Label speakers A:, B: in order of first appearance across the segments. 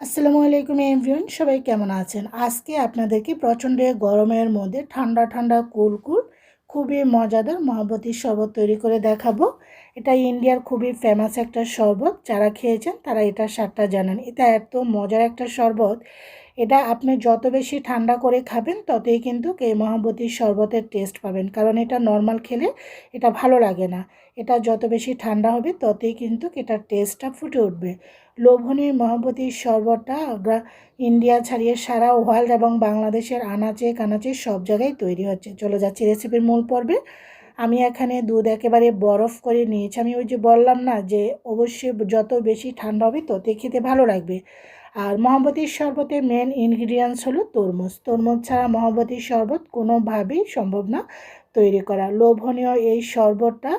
A: আসসালামু আলাইকুম এভরিওয়ান, সবাই কেমন আছেন? আজকে আপনাদেরকে প্রচণ্ড গরমের মধ্যে ঠান্ডা ঠান্ডা কুল কুল খুবই মজাদার মহাবতীর শরবত তৈরি করে দেখাবো। এটা ইন্ডিয়ার খুবই ফেমাস একটা শরবত। যারা খেয়েছেন তারা এটার স্বাদটা জানেন। এটা এত মজার একটা শরবত, এটা আপনি যত বেশি ঠান্ডা করে খাবেন ততই কিন্তু এই মহাবতীর শরবতের টেস্ট পাবেন, কারণ এটা নর্মাল খেলে এটা ভালো লাগে না। এটা যত বেশি ঠান্ডা হবে ততই কিন্তু এটার টেস্টটা ফুটে উঠবে। লোভনীয় মহাবতীর শরবতটা ইন্ডিয়া ছাড়িয়ে সারা ওয়ার্ল্ড এবং বাংলাদেশের আনাচে কানাচে সব জায়গায় তৈরি হচ্ছে। চলে যাচ্ছি রেসিপির মূল পর্বে। আমি এখানে দুধ একেবারে বরফ করে নিয়েছি। আমি ওই যে বললাম না যে অবশ্যই যত বেশি ঠান্ডা হবে ততই খেতে ভালো লাগবে। আর মহাবতীর শরবতের মেন ইনগ্রিডিয়েন্টস হলো তরমুজ। তরমুজ ছাড়া মহাবতীর শরবত কোনোভাবেই সম্ভব না তৈরি করা। লোভনীয় এই শরবতটা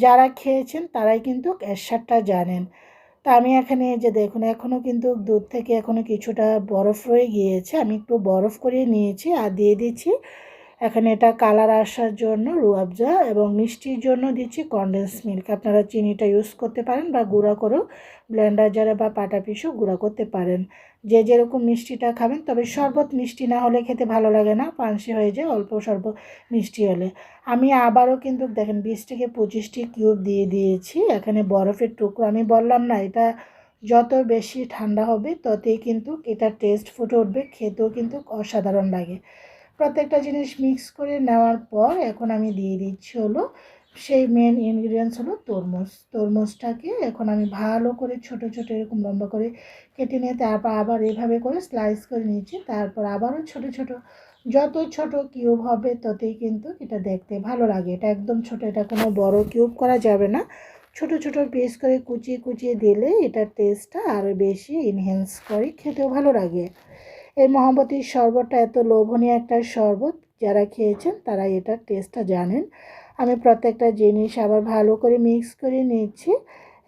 A: যারা খেয়েছেন তারাই কিন্তু এর স্বাদটা জানেন। তা আমি এখানে এই যে দেখুন, এখনও কিন্তু দুধ থেকে এখনও কিছুটা বরফ রয়ে গিয়েছে। আমি একটু বরফ করে নিয়েছি আর দিয়ে দিচ্ছি এখানে এটা কালার আসার জন্য রুয়াবজা, এবং মিষ্টির জন্য দিচ্ছি কনডেন্স মিল্ক। আপনারা চিনিটা ইউজ করতে পারেন বা গুঁড়া করেও ব্লেন্ডার জারে বা পাটা পিসেও গুঁড়া করতে পারেন, যে যেরকম মিষ্টিটা খাবেন। তবে শরবত মিষ্টি না হলে খেতে ভালো লাগে না, পানসে হয়ে যায় অল্প শরবত মিষ্টি হলে। আমি আবারও কিন্তু দেখেন 20 থেকে 25টি কিউব দিয়ে দিয়েছি এখানে বরফের টুকরো। আমি বললাম না, এটা যত বেশি ঠান্ডা হবে ততই কিন্তু এটার টেস্ট ফুটে উঠবে, খেতেও কিন্তু অসাধারণ লাগে। প্রত্যেকটা জিনিস মিক্স করে নেওয়ার পর এখন আমি দিয়ে দিচ্ছি হলো সেই মেন ইনগ্রিডিয়েন্টস হলো তরমুজ। তরমুজটাকে এখন আমি ভালো করে ছোট ছোট এরকম লম্বা করে কেটে নিয়ে তারপর আবার এভাবে করে স্লাইস করে নিয়েছি। তারপর আবারও ছোট ছোট, যত ছোট কিউব হবে ততই কিন্তু এটা দেখতে ভালো লাগে। এটা একদম ছোট, এটা কোনো বড় কিউব করা যাবে না। ছোট ছোট পিস করে কুচিয়ে কুচিয়ে দিলে এটার টেস্টটা আরও বেশি এনহ্যান্স করে, খেতেও ভালো লাগে। এই মহাবতীর শরবতটা এত লোভনীয় একটা শরবত, যারা খেয়েছেন তারা এটার টেস্টটা জানেন। আমি প্রত্যেকটা জিনিস আবার ভালো করে মিক্স করে নিচ্ছি।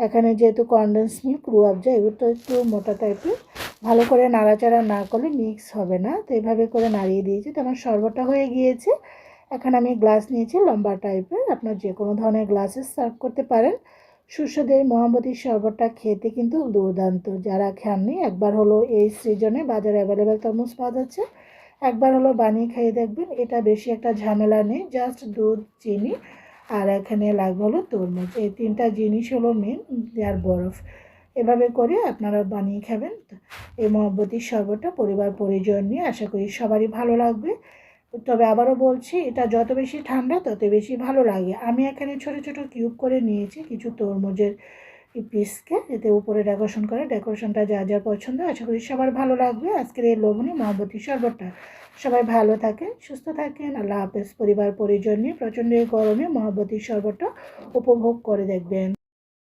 A: এখানে যেহেতু কনডেন্স মিল্ক, রুয়াবজা এগুলো তো একটু মোটা টাইপের, ভালো করে নাড়াচাড়া না করলে মিক্স হবে না। তো এইভাবে করে নাড়িয়ে দিয়েছি, তো আমার শরবতটা হয়ে গিয়েছে। এখন আমি গ্লাস নিয়েছি লম্বা টাইপের, আপনার যে কোনো ধরনের গ্লাসে সার্ভ করতে পারেন। সুস্বাদু এই মহাবতীর শরবতটা খেতে কিন্তু দুর্দান্ত। যারা খাননি একবার হলো এই সিজনে বাজারে অ্যাভেলেবেল তরমুজ পাওয়া যাচ্ছে, একবার হলো বানিয়ে খাইয়ে দেখবেন। এটা বেশি একটা ঝামেলা নেই, জাস্ট দুধ, চিনি আর এখানে লাগবে হলো তরমুজ। এই তিনটা জিনিস হলো মেন, আর বরফ। এভাবে করে আপনারা বানিয়ে খাবেন এই মহাবতীর শরবতটা পরিবার পরিজন নিয়ে। আশা করি সবারই ভালো লাগবে। তবে আবারও বলছি, এটা যত বেশি ঠান্ডা তত বেশি ভালো লাগে। আমি এখানে ছোট ছোট কিউব করে নিয়েছি কিছু তরমুজের পিসকে, এতে উপরে ডেকোরেশন করে। ডেকোরেশনটা যা যা পছন্দ, আশা করি সবার ভালো লাগবে আজকের এই লোভনীয় মহাবতীর শরবতটা। সবাই ভালো থাকেন, সুস্থ থাকেন। আল্লাহ হাফেজ। পরিবার পরিজন নিয়ে প্রচণ্ড গরমে মহাবতীর শরবতটা উপভোগ করে দেখবেন।